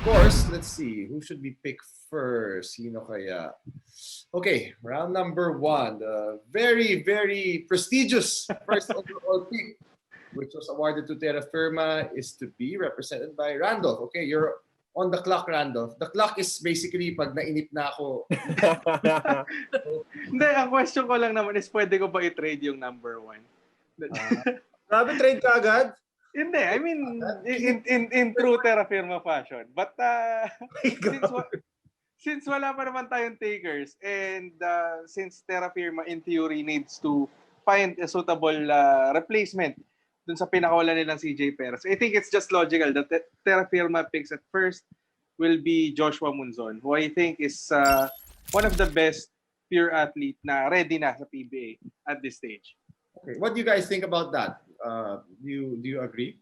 course, let's see. Who should we pick first? Sino kaya? Okay, round number 1. The very, very prestigious first overall pick, which was awarded to Terra Firma, is to be represented by Randolph. Okay, you're on the clock, Randolph. The clock is basically pag nainip na ako. Hindi, ang question ko lang naman is pwede ko ba i-trade yung number 1? Grabe, trade ka agad? Hindi, I mean, in true Terra Firma fashion. But since wala pa naman tayong takers and since Terra Firma in theory needs to find a suitable replacement dun sa pinakawalan nilang CJ Perez, I think it's just logical that Terra Firma picks at first will be Joshua Munzon, who I think is one of the best pure athlete na ready na sa PBA at this stage. Okay, what do you guys think about that? Do you agree?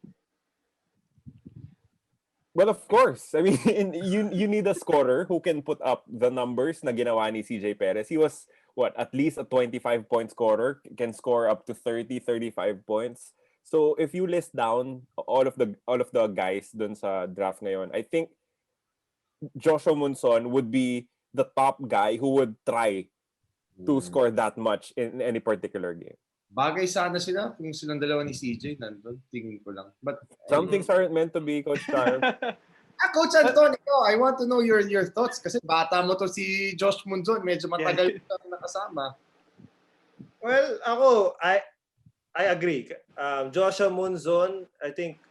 Well, of course. I mean, you need a scorer who can put up the numbers na ginawa ni CJ Perez. He was, at least a 25-point scorer, can score up to 30, 35 points. So if you list down all of the guys dun sa draft ngayon, I think Joshua Munson would be the top guy who would try to score that much in any particular game. Bagay sana sila kung silang dalawa ni CJ nandun. Tingin ko lang. But some things aren't meant to be, Coach Charles. Coach Anton, I want to know your thoughts kasi bata mo to si Josh Munzon. Medyo matagal ka nakasama. Well, I agree. Joshua Munzon, I think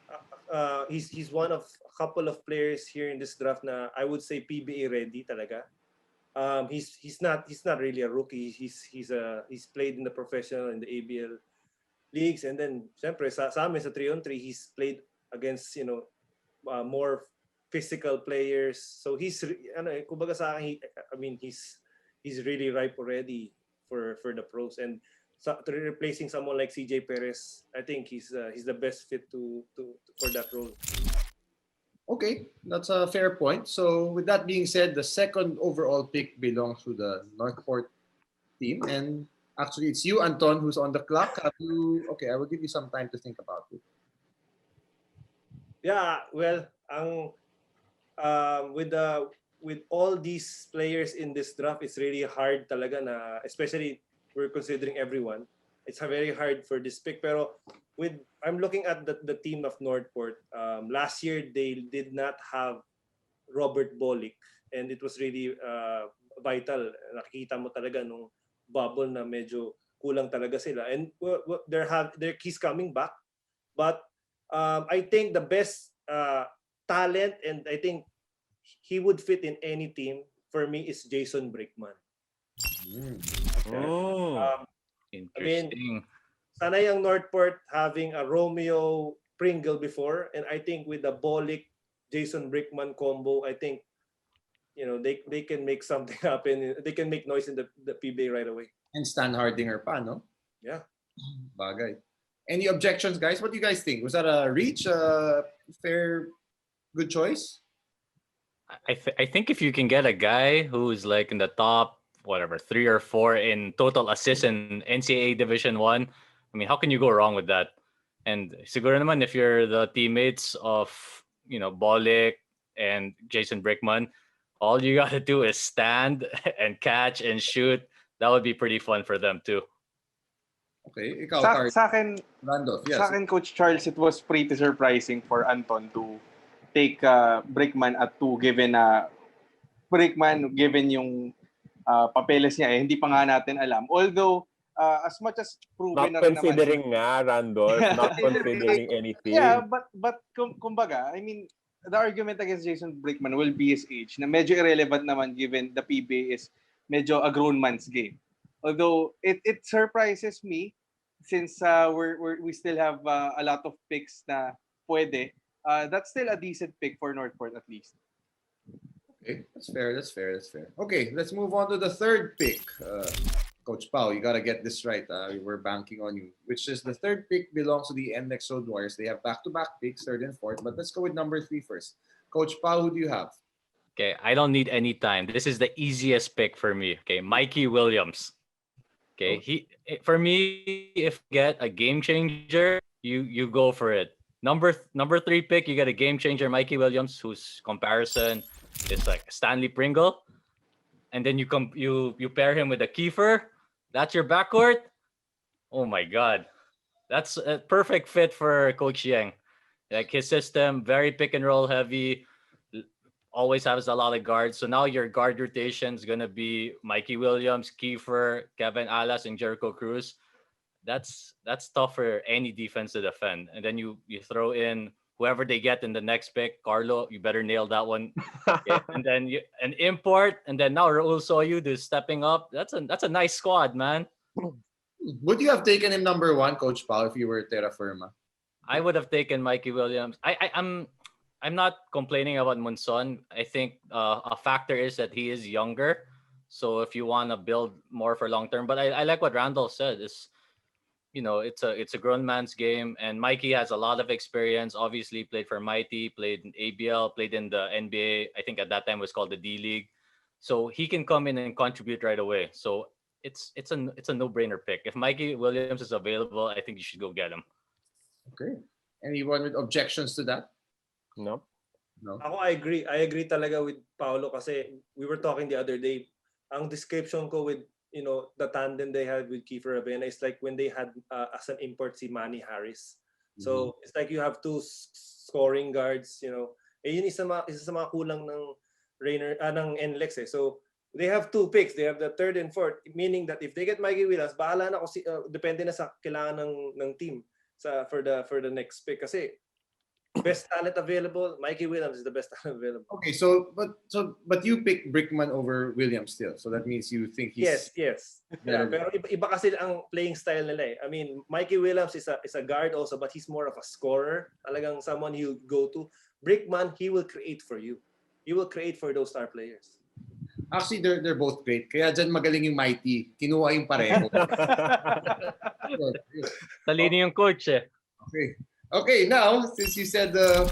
he's one of a couple of players here in this draft na I would say PBA ready talaga. He's not really a rookie. He's played in the professional in the ABL leagues, and then syempre sa amin sa 3-on-3 he's played against more physical players. So he's kumbaga sa akin, he's really ripe already for the pros, and replacing someone like CJ Perez, I think he's the best fit for that role. Okay, that's a fair point. So with that being said, the second overall pick belongs to the Northport team. And actually, it's you, Anton, who's on the clock. Okay, I will give you some time to think about it. Yeah, well, with all these players in this draft, it's really hard talaga na, especially we're considering everyone. It's very hard for this pick. Pero I'm looking at the team of Northport. Last year, they did not have Robert Bolick, and it was really vital. Nakikita mo talaga nung bubble na medyo kulang talaga sila. And he's coming back. But I think the best talent, and I think he would fit in any team, for me, is Jason Brickman. Interesting. Sanay ang Northport having a Romeo Pringle before, and I think with the Bolick Jason Brickman combo, I think they can make something happen. They can make noise in the PBA right away. And Stan Hardinger pa, no? Yeah. Bagay. Any objections, guys? What do you guys think? Was that a reach? Fair, good choice? I think if you can get a guy who's like in the top 3 or 4 in total assists in NCAA Division 1, I mean, how can you go wrong with that? And siguro naman if you're the teammates of, Bolick and Jason Brickman, all you got to do is stand and catch and shoot. That would be pretty fun for them too. Okay, ikaw, Sa akin, Randolph, yes. Sa akin, Coach Charles, it was pretty surprising for Anton to take Brickman at 2 given Brickman, given yung papeles niya, hindi pa nga natin alam. Although, as much as proven not na rin naman. Not considering nga, Randolph. Not considering anything. Yeah, but kumbaga, I mean, the argument against Jason Brickman will be his age, na medyo irrelevant naman given the PBA is medyo a grown man's game. Although, it surprises me since we still have a lot of picks na pwede. That's still a decent pick for Northport at least. Okay, that's fair. Okay, let's move on to the third pick. Coach Pao, you got to get this right. We're banking on you. Which is the third pick belongs to the NX Road Warriors. They have back-to-back picks, 3rd and 4th. But let's go with number 3 first. Coach Pao, who do you have? Okay, I don't need any time. This is the easiest pick for me. Okay, Mikey Williams. Okay, for me, if you get a game changer, you go for it. Number 3 pick, you get a game changer, Mikey Williams, whose comparison is like Stanley Pringle, and then you pair him with a Kiefer. That's your backcourt. Oh my God, that's a perfect fit for Coach Yang. Like his system, very pick and roll heavy, always has a lot of guards. So now your guard rotation is gonna be Mikey Williams, Kiefer, Kevin Alas, and Jericho Cruz. That's tough for any defense to defend. And then you throw in whoever they get in the next pick, Carlo. You better nail that one. Okay. And then an import, and then now Raul Soyud is stepping up. That's a nice squad, man. Would you have taken him number 1, Coach Pao, if you were Terra Firma? I would have taken Mikey Williams. I'm not complaining about Monson. I think a factor is that he is younger. So if you want to build more for long term, but I like what Randall said. Is it's a grown man's game, and Mikey has a lot of experience. Obviously, played for Mighty, played in ABL, played in the NBA. I think at that time it was called the D League, so he can come in and contribute right away. So it's a no-brainer pick. If Mikey Williams is available, I think you should go get him. Okay. Anyone with objections to that? No. No. Ako, I agree. I agree talaga with Paolo kasi we were talking the other day. Ang description ko with the tandem they had with Kiefer Ravena is like when they had as an import si Manny Harris. So it's like you have two scoring guards, yun isa sa mga kulang ng ng NLEX eh. So they have 2 picks. They have the 3rd and 4th, meaning that if they get Mikey Williams, bahala na depende na sa kailangan ng team for the next pick kasi best talent available, Mikey Williams is the best talent available. Okay, but you pick Brickman over Williams still. So that means you think he's Yes. Yeah, pero iba kasi ang playing style nila eh. I mean, Mikey Williams is a guard also, but he's more of a scorer. Talagang someone he'll go to. Brickman, he will create for you. He will create for those star players. Actually, they're both great. Kaya dyan magaling yung Mighty. Kinuha yung pareho. Talino yung coach eh. Okay, now, since you said the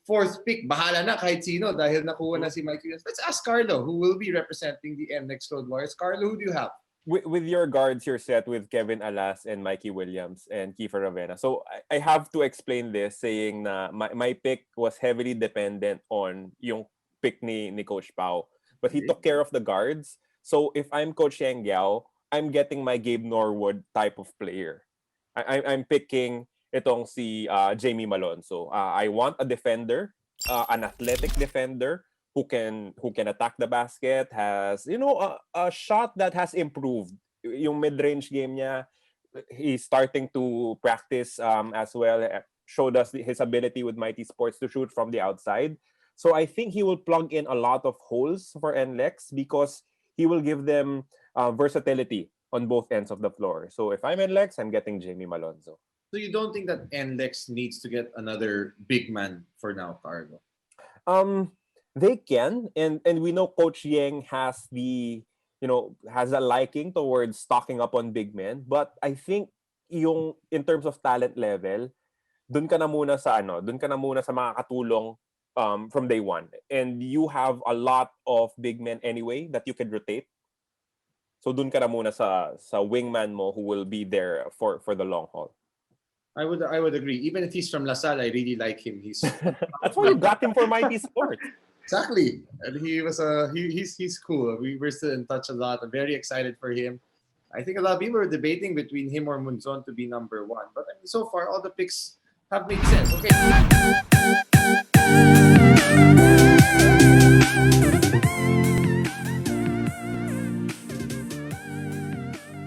4th pick, bahala na kahit sino dahil nakuha na si Mikey Williams. Let's ask Carlo, who will be representing the NLEX Road Warriors. Carlo, who do you have? With your guards, you're set with Kevin Alas and Mikey Williams and Kiefer Ravena. So I have to explain this saying na my pick was heavily dependent on yung pick ni Coach Pao. But he took care of the guards. So if I'm Coach Yang Yao, I'm getting my Gabe Norwood type of player. I'm picking itong si Jamie Malonzo. I want a defender, an athletic defender who can attack the basket, has a shot that has improved. Yung mid-range game niya, he's starting to practice as well. Showed us his ability with Mighty Sports to shoot from the outside. So I think he will plug in a lot of holes for NLEX because he will give them versatility on both ends of the floor. So if I'm NLEX, I'm getting Jamie Malonzo. So you don't think that NLEX needs to get another big man for now, Carlo? They can, and we know Coach Yang has has a liking towards stocking up on big men. But I think in terms of talent level, dun ka na muna sa mga katulong from day one. And you have a lot of big men anyway that you can rotate. So dun ka na muna sa wingman mo who will be there for the long haul. I would agree. Even if he's from LaSalle, I really like him. That's why you got him for Mighty Sports. Exactly. And he was he's cool. We're still in touch a lot. I'm very excited for him. I think a lot of people are debating between him or Munzon to be number 1. But I mean, so far all the picks have made sense. Okay.